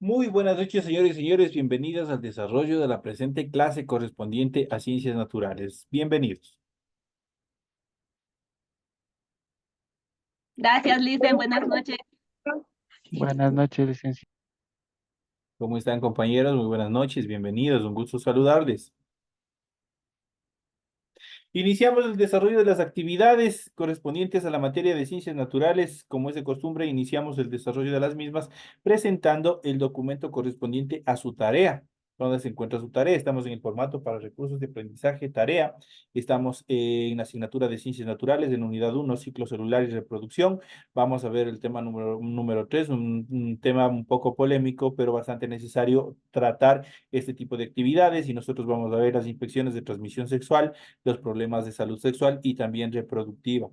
Muy buenas noches, señores y señores. Bienvenidos al desarrollo de la presente clase correspondiente a ciencias naturales. Bienvenidos. Gracias, Listen. Buenas noches. Buenas noches, licenciado. ¿Cómo están, compañeros? Muy buenas noches. Bienvenidos. Un gusto saludarles. Iniciamos el desarrollo de las actividades correspondientes a la materia de ciencias naturales. Como es de costumbre, iniciamos el desarrollo de las mismas presentando el documento correspondiente a su tarea. ¿Dónde se encuentra su tarea? Estamos en el formato para recursos de aprendizaje, tarea. Estamos en la asignatura de ciencias naturales en unidad uno, ciclo celular y reproducción. Vamos a ver el tema número 3, un tema un poco polémico, pero bastante necesario tratar este tipo de actividades. Y nosotros vamos a ver las infecciones de transmisión sexual, los problemas de salud sexual y también reproductiva.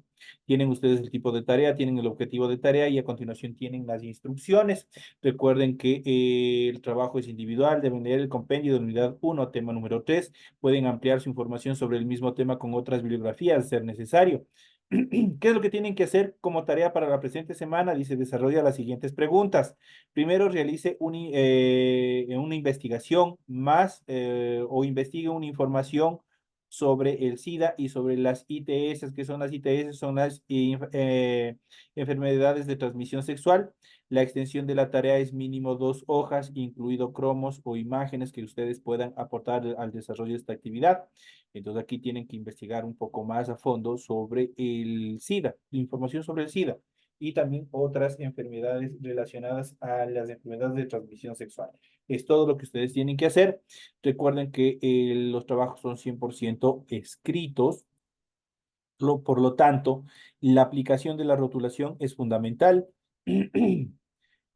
Tienen ustedes el tipo de tarea, tienen el objetivo de tarea y a continuación tienen las instrucciones. Recuerden que el trabajo es individual, deben leer el compendio de unidad uno, tema número 3. Pueden ampliar su información sobre el mismo tema con otras bibliografías, de ser necesario. ¿Qué es lo que tienen que hacer como tarea para la presente semana? Dice, desarrolla las siguientes preguntas. Primero, realice una investigación más o investigue una información sobre el SIDA y sobre las ITS. ¿Qué son las ITS? Son las enfermedades de transmisión sexual. La extensión de la tarea es mínimo 2 hojas, incluido cromos o imágenes que ustedes puedan aportar al desarrollo de esta actividad. Entonces aquí tienen que investigar un poco más a fondo sobre el SIDA, información sobre el SIDA y también otras enfermedades relacionadas a las enfermedades de transmisión sexual. Es todo lo que ustedes tienen que hacer. Recuerden que los trabajos son 100% escritos, por lo tanto, la aplicación de la rotulación es fundamental.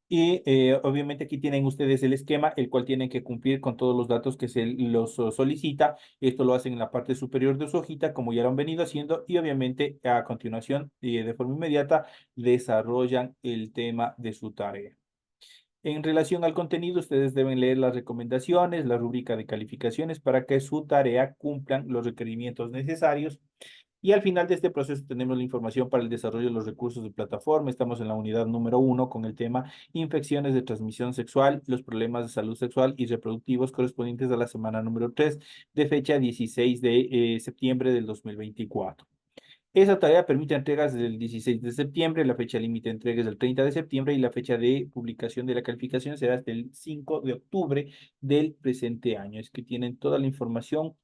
Y obviamente aquí tienen ustedes el esquema, el cual tienen que cumplir con todos los datos que se los solicita. Esto lo hacen en la parte superior de su hojita, como ya lo han venido haciendo, y obviamente a continuación, de forma inmediata, desarrollan el tema de su tarea. En relación al contenido, ustedes deben leer las recomendaciones, la rúbrica de calificaciones para que su tarea cumplan los requerimientos necesarios. Y al final de este proceso tenemos la información para el desarrollo de los recursos de plataforma. Estamos en la unidad número uno con el tema infecciones de transmisión sexual, los problemas de salud sexual y reproductivos correspondientes a la semana número 3 de fecha 16 de septiembre del 2024. Esa tarea permite entregas desde el 16 de septiembre, la fecha límite de entrega es el 30 de septiembre y la fecha de publicación de la calificación será hasta el 5 de octubre del presente año. Es que tienen toda la información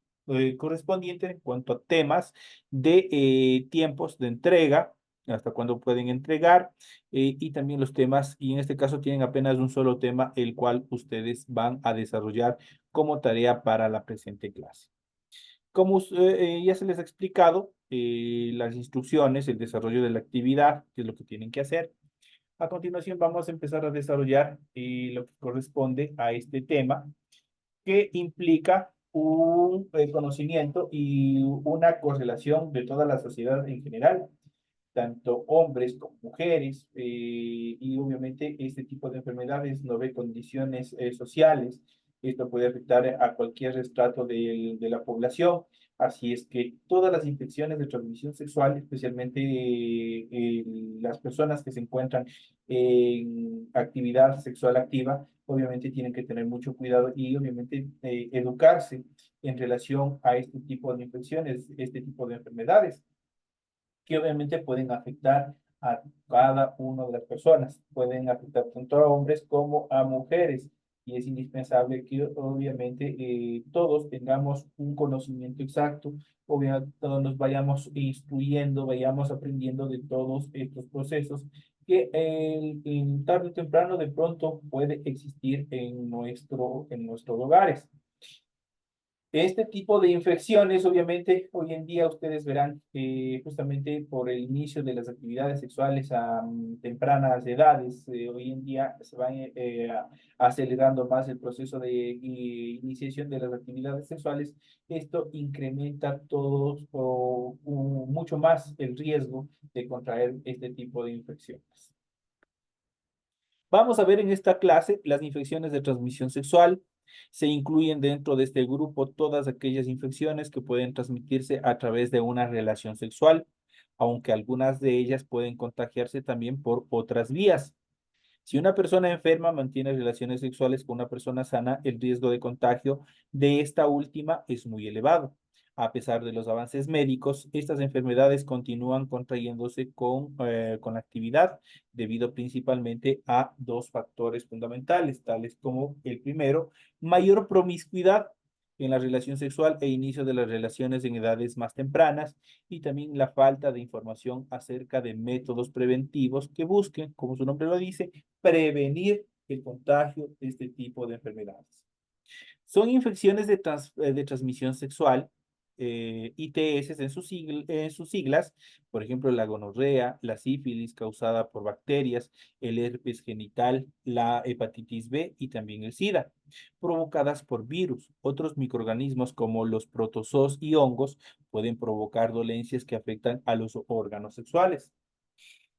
correspondiente en cuanto a temas de tiempos de entrega, hasta cuándo pueden entregar, y también los temas, y en este caso tienen apenas un solo tema, el cual ustedes van a desarrollar como tarea para la presente clase. Como ya se les ha explicado, las instrucciones, el desarrollo de la actividad, qué es lo que tienen que hacer. A continuación vamos a empezar a desarrollar lo que corresponde a este tema, que implica un conocimiento y una correlación de toda la sociedad en general, tanto hombres como mujeres, y obviamente este tipo de enfermedades no ve condiciones sociales. Esto puede afectar a cualquier estrato de la población. Así es que todas las infecciones de transmisión sexual, especialmente las personas que se encuentran en actividad sexual activa, obviamente tienen que tener mucho cuidado y obviamente educarse en relación a este tipo de infecciones, este tipo de enfermedades que obviamente pueden afectar a cada una de las personas, pueden afectar tanto a hombres como a mujeres. Y es indispensable que obviamente todos tengamos un conocimiento exacto, obviamente todos nos vayamos instruyendo, vayamos aprendiendo de todos estos procesos que en tarde o temprano de pronto puede existir en nuestros hogares. Este tipo de infecciones, obviamente, hoy en día ustedes verán que justamente por el inicio de las actividades sexuales a tempranas edades, hoy en día se va acelerando más el proceso de iniciación de las actividades sexuales. Esto incrementa todos o mucho más el riesgo de contraer este tipo de infecciones. Vamos a ver en esta clase las infecciones de transmisión sexual. Se incluyen dentro de este grupo todas aquellas infecciones que pueden transmitirse a través de una relación sexual, aunque algunas de ellas pueden contagiarse también por otras vías. Si una persona enferma mantiene relaciones sexuales con una persona sana, el riesgo de contagio de esta última es muy elevado. A pesar de los avances médicos, estas enfermedades continúan contrayéndose con la actividad, debido principalmente a dos factores fundamentales, tales como el primero, mayor promiscuidad en la relación sexual e inicio de las relaciones en edades más tempranas, y también la falta de información acerca de métodos preventivos que busquen, como su nombre lo dice, prevenir el contagio de este tipo de enfermedades. Son infecciones de transmisión sexual, ITS en sus siglas, por ejemplo, la gonorrea, la sífilis causada por bacterias, el herpes genital, la hepatitis B y también el SIDA, provocadas por virus. Otros microorganismos como los protozoos y hongos pueden provocar dolencias que afectan a los órganos sexuales.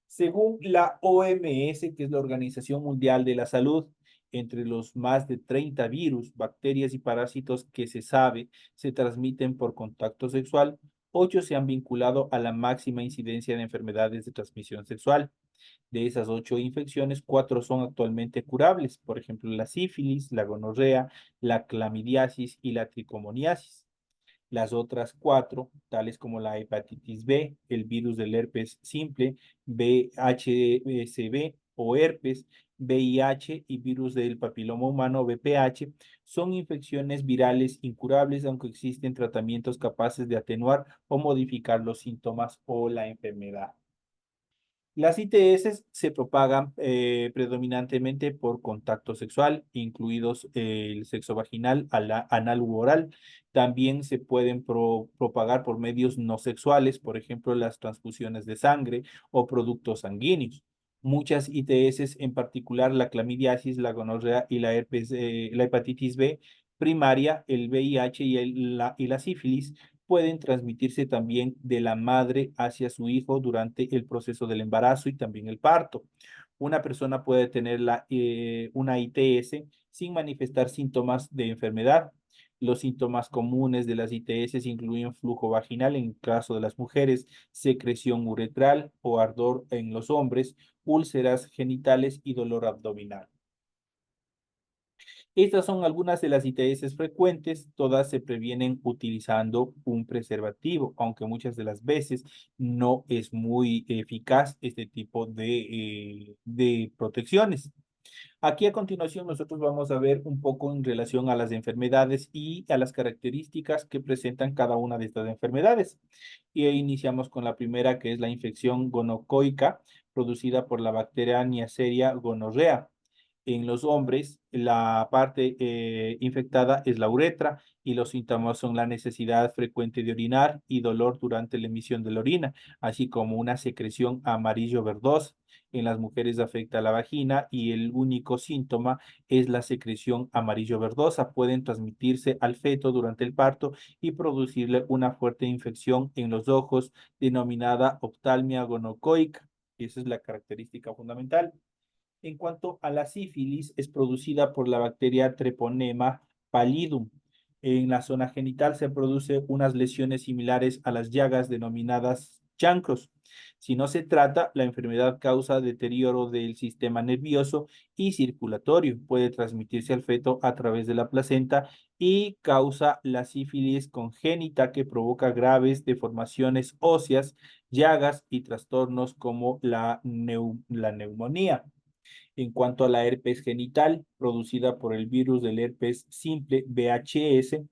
Según la OMS, que es la Organización Mundial de la Salud, entre los más de 30 virus, bacterias y parásitos que se sabe se transmiten por contacto sexual, 8 se han vinculado a la máxima incidencia de enfermedades de transmisión sexual. De esas 8 infecciones, 4 son actualmente curables, por ejemplo, la sífilis, la gonorrea, la clamidiasis y la tricomoniasis. Las otras 4, tales como la hepatitis B, el virus del herpes simple, VHSV o herpes, VIH y virus del papiloma humano, VPH, son infecciones virales incurables, aunque existen tratamientos capaces de atenuar o modificar los síntomas o la enfermedad. Las ITS se propagan predominantemente por contacto sexual, incluidos el sexo vaginal, anal u oral. También se pueden propagar por medios no sexuales, por ejemplo, las transfusiones de sangre o productos sanguíneos. Muchas ITS, en particular la clamidiasis, la gonorrea y la hepatitis B primaria, el VIH y la sífilis, pueden transmitirse también de la madre hacia su hijo durante el proceso del embarazo y también el parto. Una persona puede tener una ITS sin manifestar síntomas de enfermedad. Los síntomas comunes de las ITS incluyen flujo vaginal en el caso de las mujeres, secreción uretral o ardor en los hombres, úlceras genitales y dolor abdominal. Estas son algunas de las ITS frecuentes, todas se previenen utilizando un preservativo, aunque muchas de las veces no es muy eficaz este tipo de protecciones. Aquí a continuación nosotros vamos a ver un poco en relación a las enfermedades y a las características que presentan cada una de estas enfermedades. Y iniciamos con la primera, que es la infección gonocoica producida por la bacteria Neisseria gonorrhea. En los hombres, la parte infectada es la uretra y los síntomas son la necesidad frecuente de orinar y dolor durante la emisión de la orina, así como una secreción amarillo verdosa. En las mujeres afecta la vagina y el único síntoma es la secreción amarillo verdosa. Pueden transmitirse al feto durante el parto y producirle una fuerte infección en los ojos denominada oftalmia gonocoica. Esa es la característica fundamental. En cuanto a la sífilis, es producida por la bacteria Treponema pallidum. En la zona genital se producen unas lesiones similares a las llagas denominadas chancros. Si no se trata, la enfermedad causa deterioro del sistema nervioso y circulatorio. Puede transmitirse al feto a través de la placenta y causa la sífilis congénita, que provoca graves deformaciones óseas, llagas y trastornos como la neumonía. En cuanto a la herpes genital, producida por el virus del herpes simple, VHS,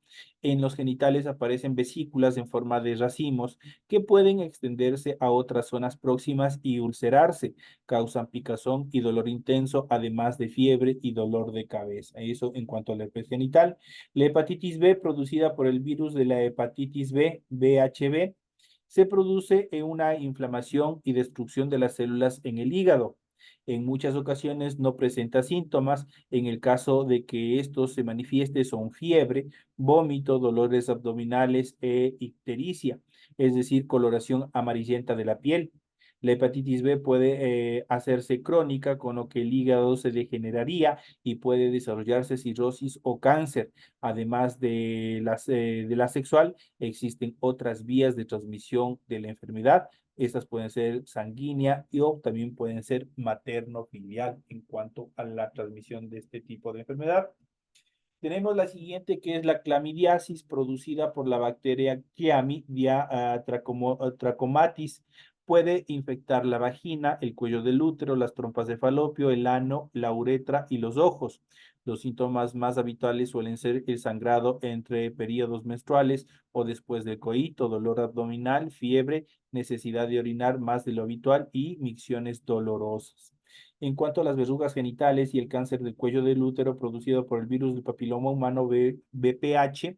en los genitales aparecen vesículas en forma de racimos que pueden extenderse a otras zonas próximas y ulcerarse. Causan picazón y dolor intenso, además de fiebre y dolor de cabeza. Eso en cuanto al herpes genital. La hepatitis B, producida por el virus de la hepatitis B, VHB, se produce en una inflamación y destrucción de las células en el hígado. En muchas ocasiones no presenta síntomas. En el caso de que esto se manifieste, son fiebre, vómito, dolores abdominales e ictericia, es decir, coloración amarillenta de la piel. La hepatitis B puede hacerse crónica, con lo que el hígado se degeneraría y puede desarrollarse cirrosis o cáncer. Además de la sexual, existen otras vías de transmisión de la enfermedad, Estas pueden ser sanguínea o también pueden ser materno-filial en cuanto a la transmisión de este tipo de enfermedad. Tenemos la siguiente, que es la clamidiasis, producida por la bacteria Chlamydia trachomatis. Puede infectar la vagina, el cuello del útero, las trompas de falopio, el ano, la uretra y los ojos. Los síntomas más habituales suelen ser el sangrado entre periodos menstruales o después del coito, dolor abdominal, fiebre, necesidad de orinar más de lo habitual y micciones dolorosas. En cuanto a las verrugas genitales y el cáncer del cuello del útero producido por el virus del papiloma humano VPH,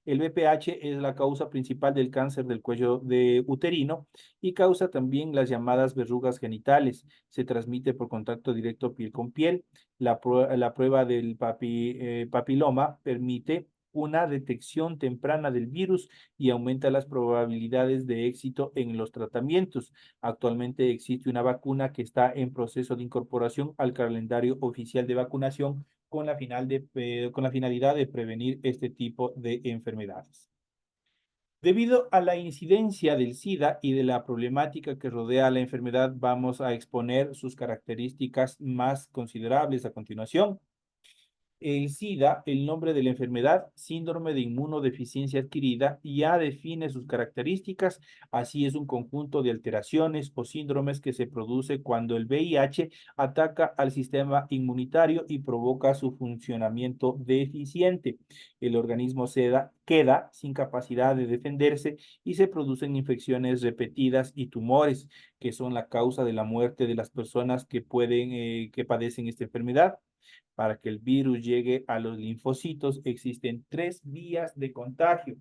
el VPH es la causa principal del cáncer del cuello de uterino y causa también las llamadas verrugas genitales. Se transmite por contacto directo piel con piel. La prueba del papiloma permite una detección temprana del virus y aumenta las probabilidades de éxito en los tratamientos. Actualmente existe una vacuna que está en proceso de incorporación al calendario oficial de vacunación con la finalidad de prevenir este tipo de enfermedades. Debido a la incidencia del SIDA y de la problemática que rodea la enfermedad, vamos a exponer sus características más considerables a continuación. El SIDA, el nombre de la enfermedad, síndrome de inmunodeficiencia adquirida, ya define sus características, así es un conjunto de alteraciones o síndromes que se produce cuando el VIH ataca al sistema inmunitario y provoca su funcionamiento deficiente. El organismo queda sin capacidad de defenderse y se producen infecciones repetidas y tumores, que son la causa de la muerte de las personas que padecen esta enfermedad. Para que el virus llegue a los linfocitos, existen tres vías de contagio.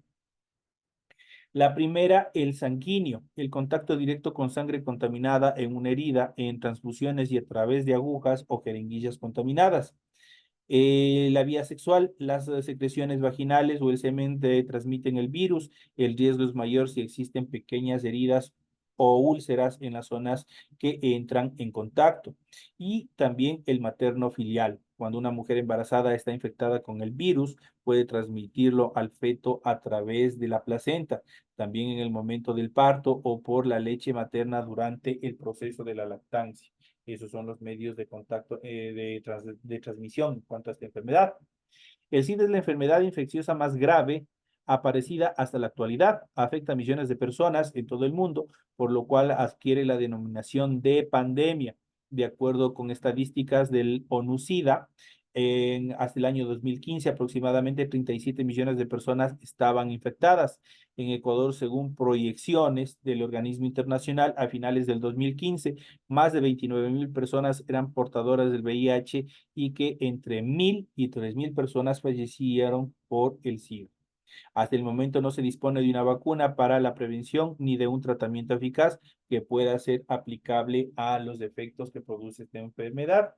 La primera, el sanguíneo, el contacto directo con sangre contaminada en una herida, en transfusiones y a través de agujas o jeringuillas contaminadas. La vía sexual, las secreciones vaginales o el semen transmiten el virus. El riesgo es mayor si existen pequeñas heridas o úlceras en las zonas que entran en contacto. Y también el materno filial. Cuando una mujer embarazada está infectada con el virus, puede transmitirlo al feto a través de la placenta, también en el momento del parto o por la leche materna durante el proceso de la lactancia. Esos son los medios de contacto de transmisión en cuanto a esta enfermedad. El SIDA es la enfermedad infecciosa más grave aparecida hasta la actualidad. Afecta a millones de personas en todo el mundo, por lo cual adquiere la denominación de pandemia. De acuerdo con estadísticas del ONU-SIDA, hasta el año 2015 aproximadamente 37 millones de personas estaban infectadas. En Ecuador, según proyecciones del organismo internacional, a finales del 2015, más de 29.000 personas eran portadoras del VIH y que entre 1.000 y 3.000 personas fallecieron por el SIDA. Hasta el momento no se dispone de una vacuna para la prevención ni de un tratamiento eficaz que pueda ser aplicable a los efectos que produce esta enfermedad.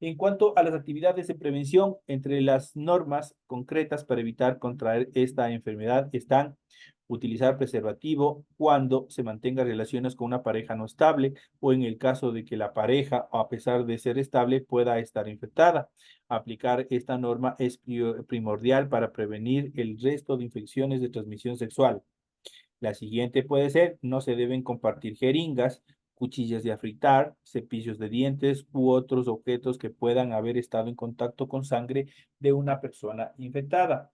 En cuanto a las actividades de prevención, entre las normas concretas para evitar contraer esta enfermedad están utilizar preservativo cuando se mantenga relaciones con una pareja no estable o en el caso de que la pareja, a pesar de ser estable, pueda estar infectada. Aplicar esta norma es primordial para prevenir el resto de infecciones de transmisión sexual. La siguiente puede ser, no se deben compartir jeringas, cuchillas de afeitar, cepillos de dientes u otros objetos que puedan haber estado en contacto con sangre de una persona infectada.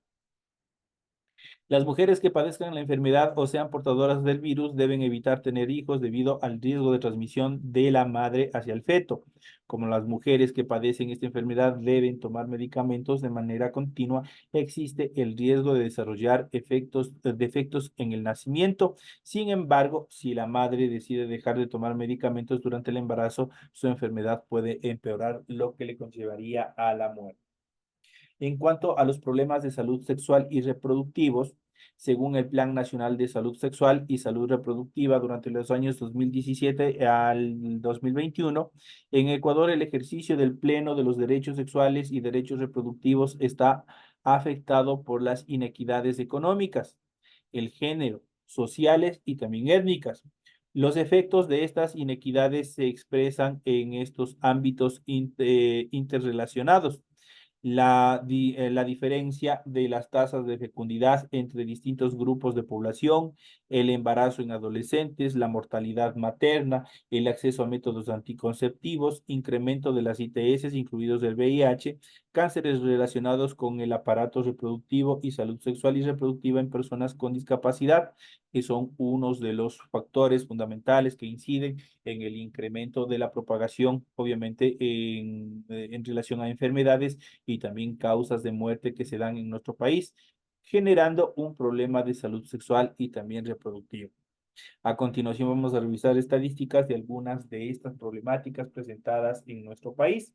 Las mujeres que padezcan la enfermedad o sean portadoras del virus deben evitar tener hijos debido al riesgo de transmisión de la madre hacia el feto. Como las mujeres que padecen esta enfermedad deben tomar medicamentos de manera continua, existe el riesgo de desarrollar defectos en el nacimiento. Sin embargo, si la madre decide dejar de tomar medicamentos durante el embarazo, su enfermedad puede empeorar, lo que le conllevaría a la muerte. En cuanto a los problemas de salud sexual y reproductivos, según el Plan Nacional de Salud Sexual y Salud Reproductiva durante los años 2017 al 2021, en Ecuador el ejercicio del pleno de los derechos sexuales y derechos reproductivos está afectado por las inequidades económicas, el género, sociales y también étnicas. Los efectos de estas inequidades se expresan en estos ámbitos interrelacionados. la diferencia de las tasas de fecundidad entre distintos grupos de población, el embarazo en adolescentes, la mortalidad materna, el acceso a métodos anticonceptivos, incremento de las ITS, incluidos el VIH, cánceres relacionados con el aparato reproductivo y salud sexual y reproductiva en personas con discapacidad, que son unos de los factores fundamentales que inciden en el incremento de la propagación, obviamente en relación a enfermedades y también causas de muerte que se dan en nuestro país, generando un problema de salud sexual y también reproductiva. A continuación vamos a revisar estadísticas de algunas de estas problemáticas presentadas en nuestro país.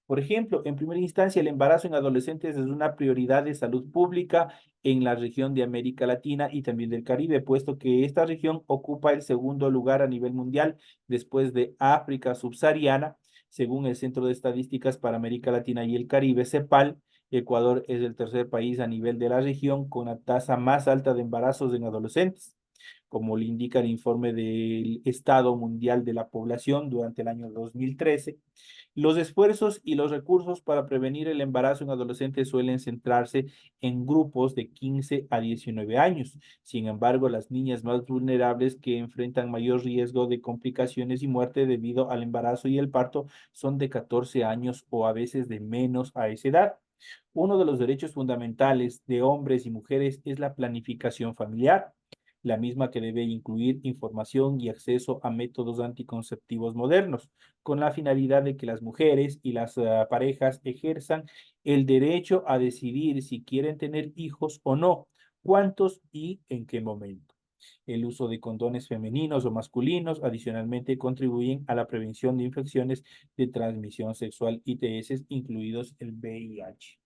Por ejemplo, en primera instancia, el embarazo en adolescentes es una prioridad de salud pública en la región de América Latina y también del Caribe, puesto que esta región ocupa el segundo lugar a nivel mundial después de África subsahariana, según el Centro de Estadísticas para América Latina y el Caribe, CEPAL. Ecuador es el tercer país a nivel de la región con la tasa más alta de embarazos en adolescentes, como le indica el informe del Estado Mundial de la Población durante el año 2013. Los esfuerzos y los recursos para prevenir el embarazo en adolescentes suelen centrarse en grupos de 15 a 19 años. Sin embargo, las niñas más vulnerables que enfrentan mayor riesgo de complicaciones y muerte debido al embarazo y el parto son de 14 años o a veces de menos a esa edad. Uno de los derechos fundamentales de hombres y mujeres es la planificación familiar, la misma que debe incluir información y acceso a métodos anticonceptivos modernos, con la finalidad de que las mujeres y las parejas ejerzan el derecho a decidir si quieren tener hijos o no, cuántos y en qué momento. El uso de condones femeninos o masculinos adicionalmente contribuyen a la prevención de infecciones de transmisión sexual ITS, incluidos el VIH.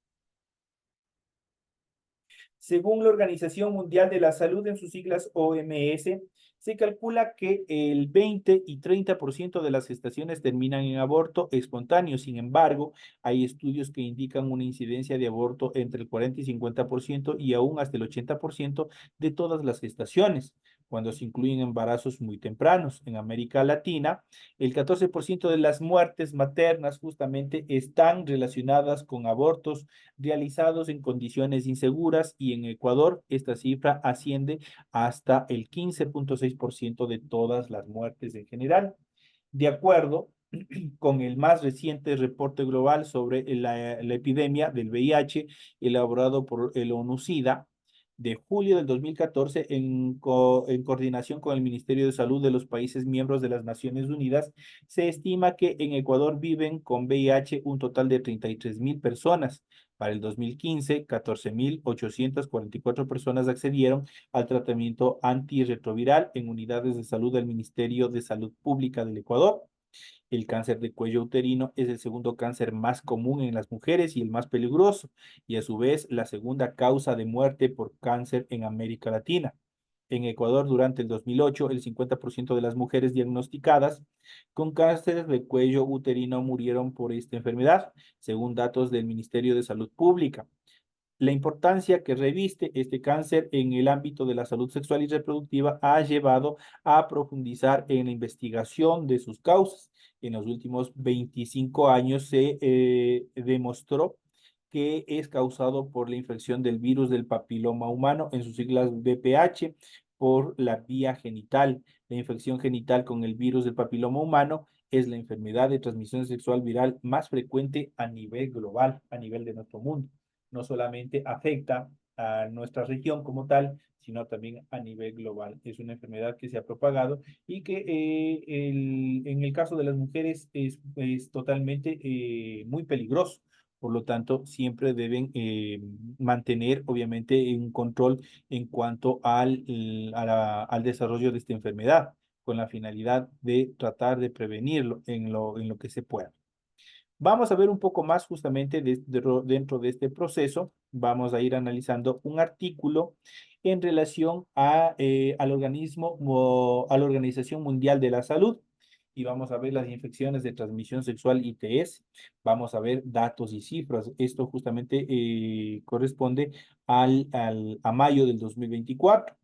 Según la Organización Mundial de la Salud, en sus siglas OMS, se calcula que el 20 y 30% de las gestaciones terminan en aborto espontáneo. Sin embargo, hay estudios que indican una incidencia de aborto entre el 40 y 50% y aún hasta el 80% de todas las gestaciones, cuando se incluyen embarazos muy tempranos. En América Latina, el 14% de las muertes maternas justamente están relacionadas con abortos realizados en condiciones inseguras, y en Ecuador esta cifra asciende hasta el 15,6% de todas las muertes en general. De acuerdo con el más reciente reporte global sobre la epidemia del VIH elaborado por el ONU-SIDA, de julio del 2014, en coordinación con el Ministerio de Salud de los países miembros de las Naciones Unidas, se estima que en Ecuador viven con VIH un total de 33.000 personas. Para el 2015, 14.844 personas accedieron al tratamiento antirretroviral en unidades de salud del Ministerio de Salud Pública del Ecuador. El cáncer de cuello uterino es el segundo cáncer más común en las mujeres y el más peligroso, y a su vez la segunda causa de muerte por cáncer en América Latina. En Ecuador, durante el 2008, el 50% de las mujeres diagnosticadas con cáncer de cuello uterino murieron por esta enfermedad, según datos del Ministerio de Salud Pública. La importancia que reviste este cáncer en el ámbito de la salud sexual y reproductiva ha llevado a profundizar en la investigación de sus causas. En los últimos 25 años se demostró que es causado por la infección del virus del papiloma humano, en sus siglas VPH, por la vía genital. La infección genital con el virus del papiloma humano es la enfermedad de transmisión sexual viral más frecuente a nivel global, a nivel de nuestro mundo. No solamente afecta a nuestra región como tal, sino también a nivel global. Es una enfermedad que se ha propagado y que en el caso de las mujeres es totalmente muy peligroso. Por lo tanto, siempre deben mantener, obviamente, un control en cuanto al desarrollo de esta enfermedad, con la finalidad de tratar de prevenirlo en lo que se pueda. Vamos a ver un poco más justamente dentro de este proceso. Vamos a ir analizando un artículo en relación al organismo o a la Organización Mundial de la Salud, y vamos a ver las infecciones de transmisión sexual ITS. Vamos a ver datos y cifras. Esto justamente corresponde a mayo del 2024.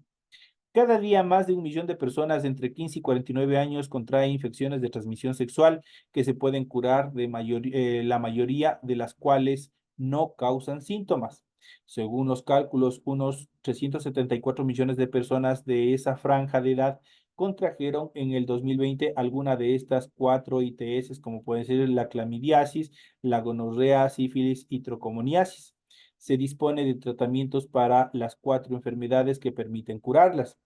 Cada día más de 1 millón de personas entre 15 y 49 años contraen infecciones de transmisión sexual que se pueden curar la mayoría de las cuales no causan síntomas. Según los cálculos, unos 374 millones de personas de esa franja de edad contrajeron en el 2020 alguna de estas cuatro ITS, como pueden ser la clamidiasis, la gonorrea, sífilis y tricomoniasis. Se dispone de tratamientos para las cuatro enfermedades que permiten curarlas.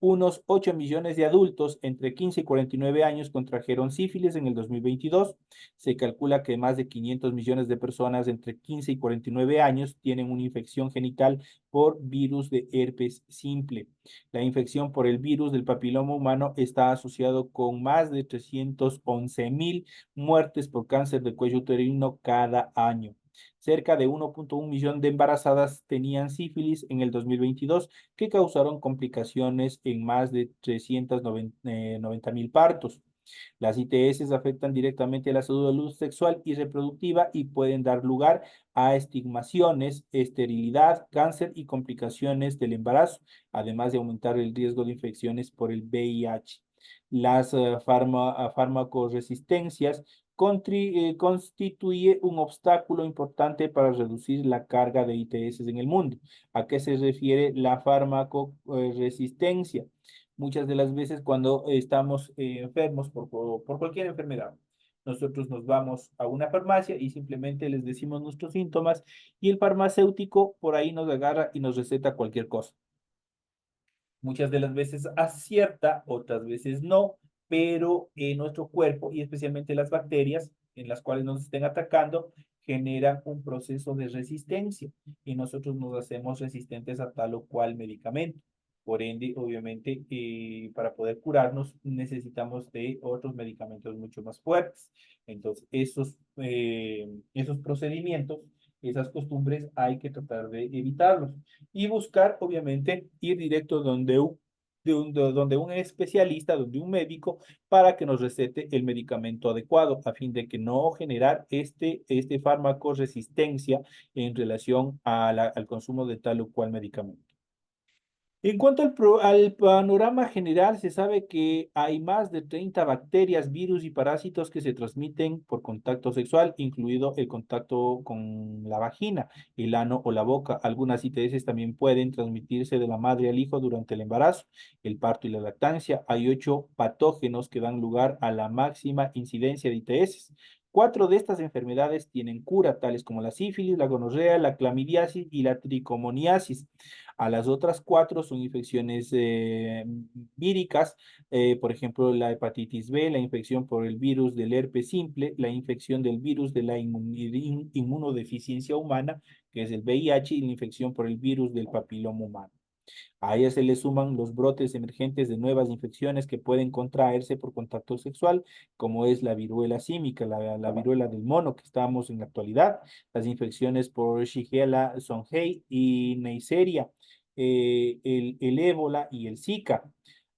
Unos 8 millones de adultos entre 15 y 49 años contrajeron sífilis en el 2022. Se calcula que más de 500 millones de personas entre 15 y 49 años tienen una infección genital por virus de herpes simple. La infección por el virus del papiloma humano está asociado con más de 311.000 muertes por cáncer de cuello uterino cada año. Cerca de 1.1 millón de embarazadas tenían sífilis en el 2022 que causaron complicaciones en más de 390.000 partos. Las ITS afectan directamente a la salud sexual y reproductiva y pueden dar lugar a estigmaciones, esterilidad, cáncer y complicaciones del embarazo, además de aumentar el riesgo de infecciones por el VIH. Las farmacoresistencias constituye un obstáculo importante para reducir la carga de ITS en el mundo. ¿A qué se refiere la farmacoresistencia? Muchas de las veces cuando estamos enfermos por cualquier enfermedad, nosotros nos vamos a una farmacia y simplemente les decimos nuestros síntomas y el farmacéutico por ahí nos agarra y nos receta cualquier cosa. Muchas de las veces acierta, otras veces no, pero nuestro cuerpo y especialmente las bacterias en las cuales nos estén atacando generan un proceso de resistencia y nosotros nos hacemos resistentes a tal o cual medicamento. Por ende, obviamente, para poder curarnos necesitamos de otros medicamentos mucho más fuertes. Entonces, esos procedimientos, esas costumbres hay que tratar de evitarlos y buscar, obviamente, ir directo donde un especialista, donde un médico, para que nos recete el medicamento adecuado, a fin de que no generar este fármaco resistencia en relación al consumo de tal o cual medicamento. En cuanto al panorama general, se sabe que hay más de 30 bacterias, virus y parásitos que se transmiten por contacto sexual, incluido el contacto con la vagina, el ano o la boca. Algunas ITS también pueden transmitirse de la madre al hijo durante el embarazo, el parto y la lactancia. Hay 8 patógenos que dan lugar a la máxima incidencia de ITS. Cuatro de estas enfermedades tienen cura, tales como la sífilis, la gonorrea, la clamidiasis y la tricomoniasis. A las otras cuatro son infecciones víricas, por ejemplo, la hepatitis B, la infección por el virus del herpes simple, la infección del virus de la inmunodeficiencia humana, que es el VIH, y la infección por el virus del papiloma humano. A ellas se le suman los brotes emergentes de nuevas infecciones que pueden contraerse por contacto sexual, como es la viruela símica, la viruela del mono que estamos en la actualidad, las infecciones por Shigella, Songhai y Neisseria, el ébola y el Zika,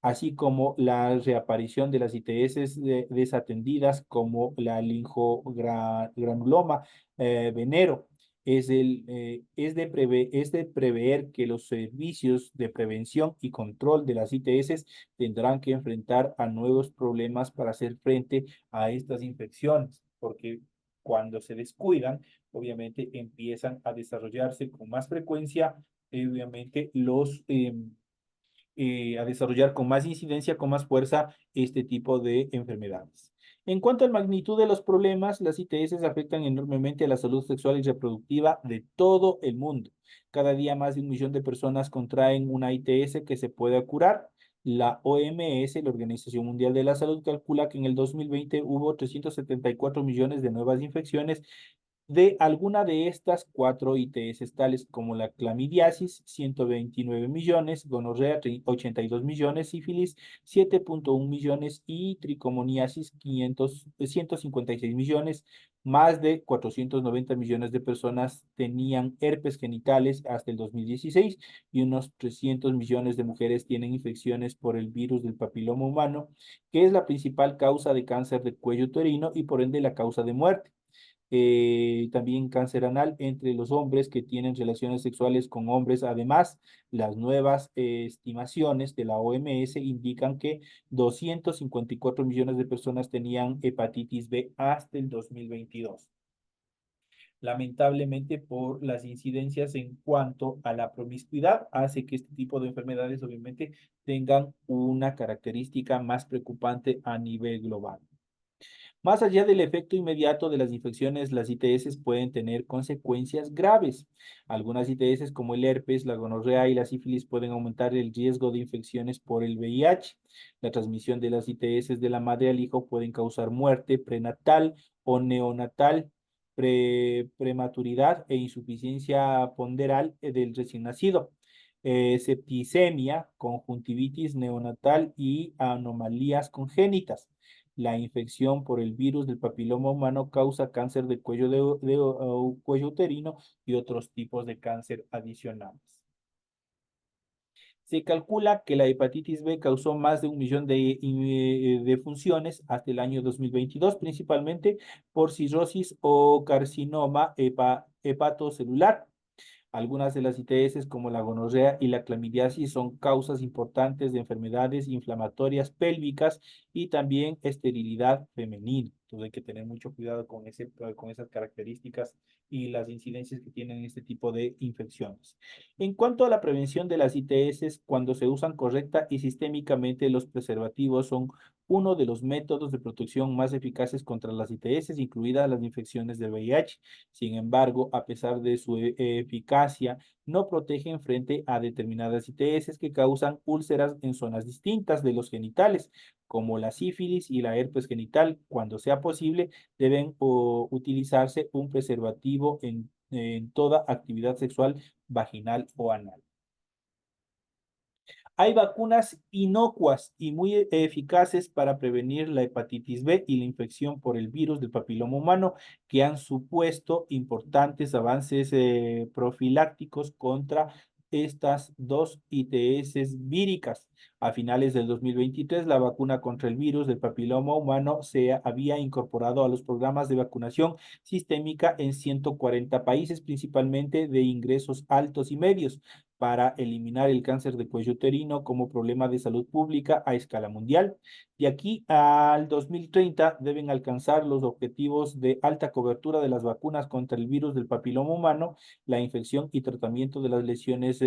así como la reaparición de las ITS desatendidas como la linfogranuloma venero. Es de prever que los servicios de prevención y control de las ITS tendrán que enfrentar a nuevos problemas para hacer frente a estas infecciones, porque cuando se descuidan, obviamente empiezan a desarrollarse con más frecuencia, obviamente a desarrollar con más incidencia, con más fuerza este tipo de enfermedades. En cuanto a la magnitud de los problemas, las ITS afectan enormemente a la salud sexual y reproductiva de todo el mundo. Cada día más de 1 millón de personas contraen una ITS que se puede curar. La OMS, la Organización Mundial de la Salud, calcula que en el 2020 hubo 374 millones de nuevas infecciones de alguna de estas cuatro ITS, tales como la clamidiasis, 129 millones, gonorrea, 82 millones, sífilis, 7.1 millones y tricomoniasis, 156 millones. Más de 490 millones de personas tenían herpes genitales hasta el 2016 y unos 300 millones de mujeres tienen infecciones por el virus del papiloma humano, que es la principal causa de cáncer de cuello uterino y por ende la causa de muerte. también cáncer anal entre los hombres que tienen relaciones sexuales con hombres. Además, las nuevas estimaciones de la OMS indican que 254 millones de personas tenían hepatitis B hasta el 2022. Lamentablemente, por las incidencias en cuanto a la promiscuidad, hace que este tipo de enfermedades obviamente tengan una característica más preocupante a nivel global. Más allá del efecto inmediato de las infecciones, las ITS pueden tener consecuencias graves. Algunas ITS, como el herpes, la gonorrea y la sífilis, pueden aumentar el riesgo de infecciones por el VIH. La transmisión de las ITS de la madre al hijo pueden causar muerte prenatal o neonatal, prematuridad e insuficiencia ponderal del recién nacido. Septicemia, conjuntivitis neonatal y anomalías congénitas. La infección por el virus del papiloma humano causa cáncer de cuello, cuello uterino y otros tipos de cáncer adicionales. Se calcula que la hepatitis B causó más de 1 millón de funciones hasta el año 2022, principalmente por cirrosis o carcinoma hepatocelular. Algunas de las ITS, como la gonorrea y la clamidiasis, son causas importantes de enfermedades inflamatorias pélvicas y también esterilidad femenina. Entonces hay que tener mucho cuidado con esas características y las incidencias que tienen este tipo de infecciones. En cuanto a la prevención de las ITS, cuando se usan correcta y sistémicamente, los preservativos son uno de los métodos de protección más eficaces contra las ITS, incluidas las infecciones de VIH. Sin embargo, a pesar de su eficacia, no protegen frente a determinadas ITS que causan úlceras en zonas distintas de los genitales, como la sífilis y la herpes genital. Cuando sea posible, deben utilizarse un preservativo en toda actividad sexual vaginal o anal. Hay vacunas inocuas y muy eficaces para prevenir la hepatitis B y la infección por el virus del papiloma humano, que han supuesto importantes avances profilácticos contra estas dos ITS víricas. A finales del 2023, la vacuna contra el virus del papiloma humano se había incorporado a los programas de vacunación sistémica en 140 países, principalmente de ingresos altos y medios, para eliminar el cáncer de cuello uterino como problema de salud pública a escala mundial. De aquí al 2030 deben alcanzar los objetivos de alta cobertura de las vacunas contra el virus del papiloma humano, la infección y tratamiento de las lesiones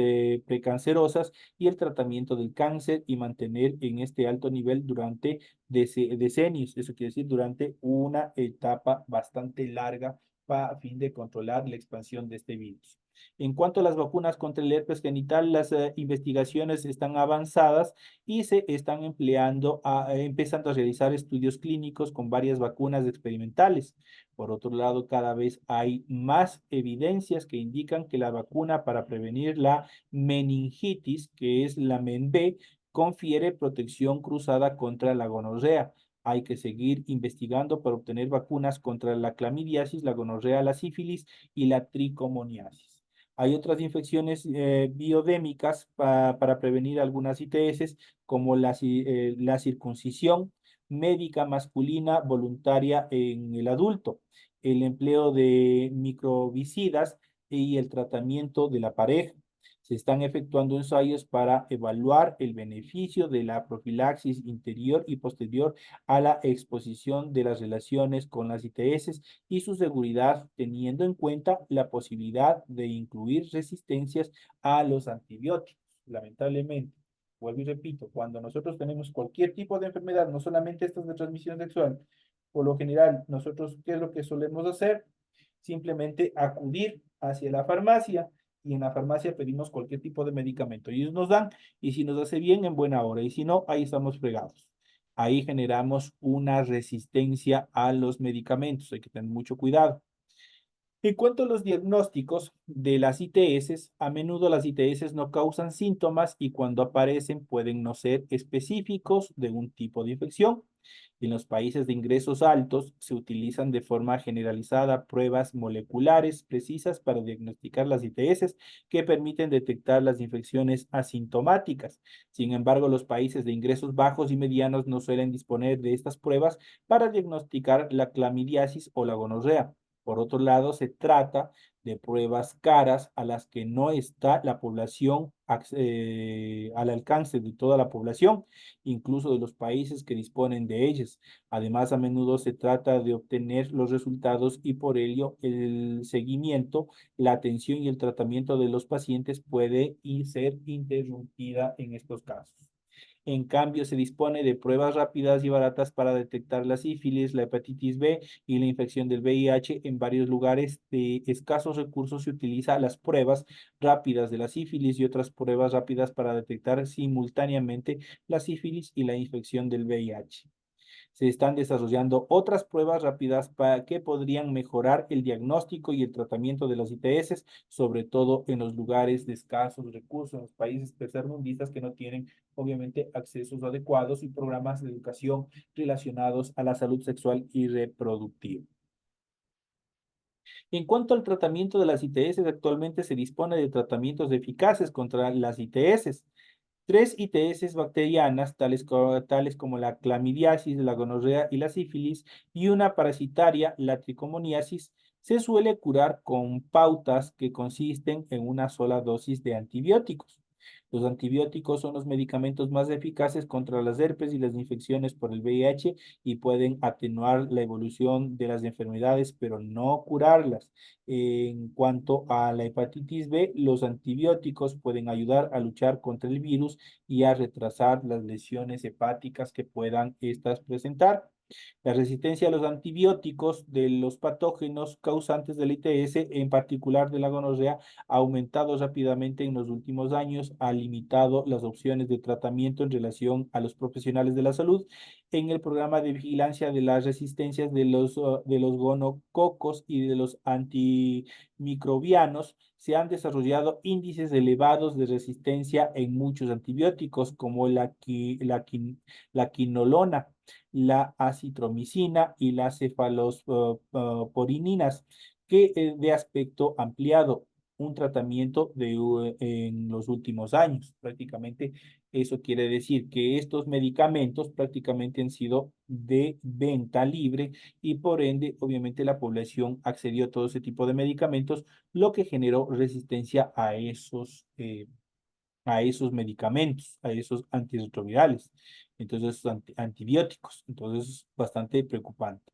precancerosas y el tratamiento del cáncer, y mantener en este alto nivel durante decenios, eso quiere decir durante una etapa bastante larga, a fin de controlar la expansión de este virus. En cuanto a las vacunas contra el herpes genital, las investigaciones están avanzadas y se están empezando a realizar estudios clínicos con varias vacunas experimentales. Por otro lado, cada vez hay más evidencias que indican que la vacuna para prevenir la meningitis, que es la MEN-B, confiere protección cruzada contra la gonorrea. Hay que seguir investigando para obtener vacunas contra la clamidiasis, la gonorrea, la sífilis y la tricomoniasis. Hay otras infecciones biodémicas para prevenir algunas ITS, como la circuncisión médica masculina voluntaria en el adulto, el empleo de microbicidas y el tratamiento de la pareja. Se están efectuando ensayos para evaluar el beneficio de la profilaxis interior y posterior a la exposición de las relaciones con las ITS y su seguridad, teniendo en cuenta la posibilidad de incluir resistencias a los antibióticos. Lamentablemente, vuelvo y repito, cuando nosotros tenemos cualquier tipo de enfermedad, no solamente estas de transmisión sexual, por lo general, nosotros, ¿qué es lo que solemos hacer? Simplemente acudir hacia la farmacia, y en la farmacia pedimos cualquier tipo de medicamento. Ellos nos dan, y si nos hace bien, en buena hora, y si no, ahí estamos fregados. Ahí generamos una resistencia a los medicamentos. Hay que tener mucho cuidado. En cuanto a los diagnósticos de las ITS, a menudo las ITS no causan síntomas y cuando aparecen pueden no ser específicos de un tipo de infección. En los países de ingresos altos se utilizan de forma generalizada pruebas moleculares precisas para diagnosticar las ITS, que permiten detectar las infecciones asintomáticas. Sin embargo, los países de ingresos bajos y medianos no suelen disponer de estas pruebas para diagnosticar la clamidiasis o la gonorrea. Por otro lado, se trata de pruebas caras a las que no está la población al alcance de toda la población, incluso de los países que disponen de ellas. Además, a menudo se trata de obtener los resultados y por ello el seguimiento, la atención y el tratamiento de los pacientes puede y ser interrumpida en estos casos. En cambio, se dispone de pruebas rápidas y baratas para detectar la sífilis, la hepatitis B y la infección del VIH. En varios lugares de escasos recursos se utiliza las pruebas rápidas de la sífilis y otras pruebas rápidas para detectar simultáneamente la sífilis y la infección del VIH. Se están desarrollando otras pruebas rápidas para que podrían mejorar el diagnóstico y el tratamiento de las ITS, sobre todo en los lugares de escasos recursos, en los países tercermundistas que no tienen, obviamente, accesos adecuados y programas de educación relacionados a la salud sexual y reproductiva. En cuanto al tratamiento de las ITS, actualmente se dispone de tratamientos eficaces contra las ITS. Tres ITS bacterianas, tales como la clamidiasis, la gonorrea y la sífilis, y una parasitaria, la tricomoniasis, se suele curar con pautas que consisten en una sola dosis de antibióticos. Los antibióticos son los medicamentos más eficaces contra las herpes y las infecciones por el VIH y pueden atenuar la evolución de las enfermedades, pero no curarlas. En cuanto a la hepatitis B, los antibióticos pueden ayudar a luchar contra el virus y a retrasar las lesiones hepáticas que puedan estas presentar. La resistencia a los antibióticos de los patógenos causantes del ITS, en particular de la gonorrea, ha aumentado rápidamente en los últimos años, ha limitado las opciones de tratamiento en relación a los profesionales de la salud. En el programa de vigilancia de las resistencias de los gonococos y de los antimicrobianos, se han desarrollado índices elevados de resistencia en muchos antibióticos, como la quinolona, la acitromicina y las cefalosporininas, que de aspecto ampliado, un tratamiento en los últimos años. Prácticamente eso quiere decir que estos medicamentos prácticamente han sido de venta libre y por ende, obviamente, la población accedió a todo ese tipo de medicamentos, lo que generó resistencia a esos medicamentos, a esos antirretrovirales, entonces antibióticos. Entonces es bastante preocupante.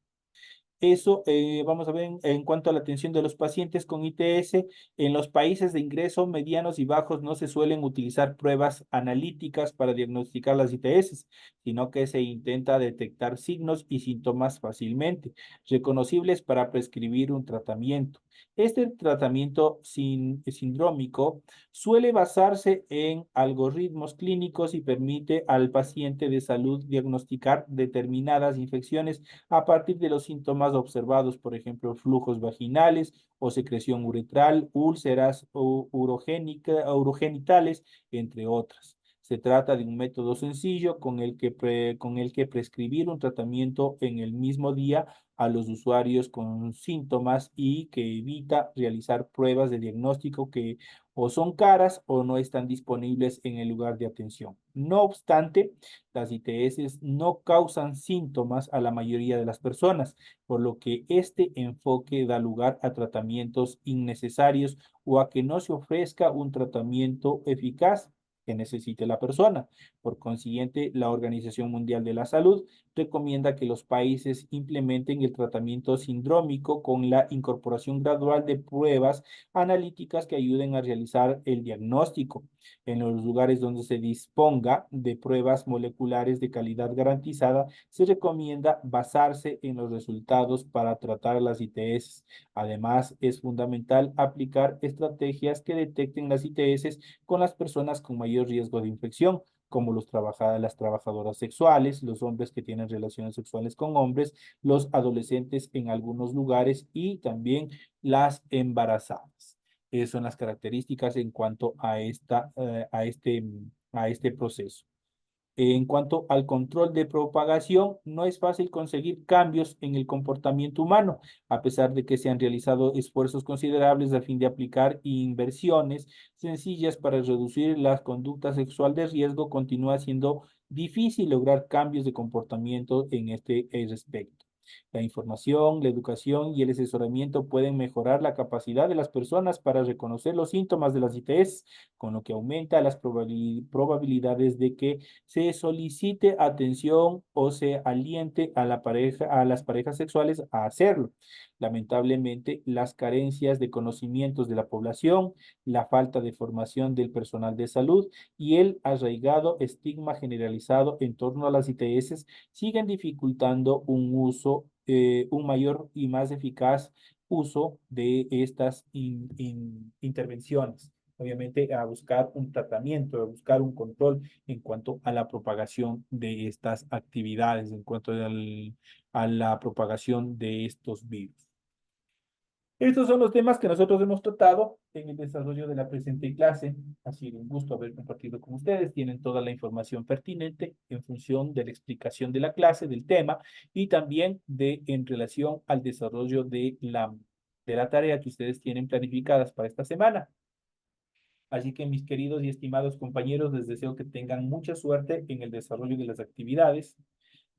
Eso, vamos a ver en cuanto a la atención de los pacientes con ITS, en los países de ingreso medianos y bajos no se suelen utilizar pruebas analíticas para diagnosticar las ITS, sino que se intenta detectar signos y síntomas fácilmente, reconocibles para prescribir un tratamiento. Este tratamiento sindrómico suele basarse en algoritmos clínicos y permite al paciente de salud diagnosticar determinadas infecciones a partir de los síntomas observados, por ejemplo, flujos vaginales o secreción uretral, úlceras o urogenitales, entre otras. Se trata de un método sencillo con el que prescribir un tratamiento en el mismo día a los usuarios con síntomas y que evita realizar pruebas de diagnóstico que o son caras o no están disponibles en el lugar de atención. No obstante, las ITS no causan síntomas a la mayoría de las personas, por lo que este enfoque da lugar a tratamientos innecesarios o a que no se ofrezca un tratamiento eficaz que necesite la persona. Por consiguiente, la Organización Mundial de la Salud recomienda que los países implementen el tratamiento sindrómico con la incorporación gradual de pruebas analíticas que ayuden a realizar el diagnóstico. En los lugares donde se disponga de pruebas moleculares de calidad garantizada, se recomienda basarse en los resultados para tratar las ITS. Además, es fundamental aplicar estrategias que detecten las ITS con las personas con mayor riesgo de infección, como las trabajadoras sexuales, los hombres que tienen relaciones sexuales con hombres, los adolescentes en algunos lugares y también las embarazadas. Esas son las características en cuanto a este proceso. En cuanto al control de propagación, no es fácil conseguir cambios en el comportamiento humano, a pesar de que se han realizado esfuerzos considerables a fin de aplicar inversiones sencillas para reducir la conducta sexual de riesgo, continúa siendo difícil lograr cambios de comportamiento en este respecto. La información, la educación y el asesoramiento pueden mejorar la capacidad de las personas para reconocer los síntomas de las ITS, con lo que aumenta las probabilidades de que se solicite atención o se aliente a la pareja, a las parejas sexuales a hacerlo. Lamentablemente, las carencias de conocimientos de la población, la falta de formación del personal de salud y el arraigado estigma generalizado en torno a las ITS siguen dificultando un uso, un mayor y más eficaz uso de estas intervenciones. Obviamente, a buscar un tratamiento, a buscar un control en cuanto a la propagación de estas actividades, en cuanto a la propagación de estos virus. Estos son los temas que nosotros hemos tratado en el desarrollo de la presente clase. Ha sido un gusto haber compartido con ustedes. Tienen toda la información pertinente en función de la explicación de la clase, del tema y también en relación al desarrollo de la tarea que ustedes tienen planificadas para esta semana. Así que mis queridos y estimados compañeros, les deseo que tengan mucha suerte en el desarrollo de las actividades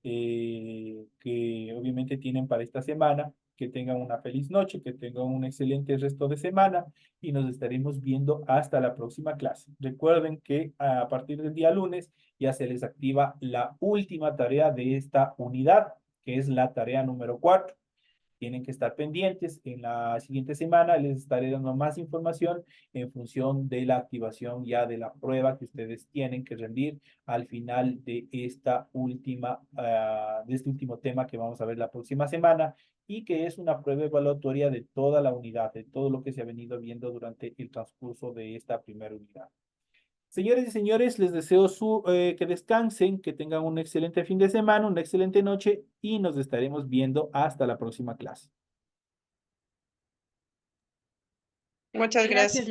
que obviamente tienen para esta semana, que tengan una feliz noche, que tengan un excelente resto de semana y nos estaremos viendo hasta la próxima clase. Recuerden que a partir del día lunes ya se les activa la última tarea de esta unidad, que es la tarea número 4. Tienen que estar pendientes. En la siguiente semana les estaré dando más información en función de la activación ya de la prueba que ustedes tienen que rendir al final de esta última, de este último tema que vamos a ver la próxima semana y que es una prueba evaluatoria de toda la unidad, de todo lo que se ha venido viendo durante el transcurso de esta primera unidad. Señores y señores, les deseo que descansen, que tengan un excelente fin de semana, una excelente noche y nos estaremos viendo hasta la próxima clase. Muchas gracias.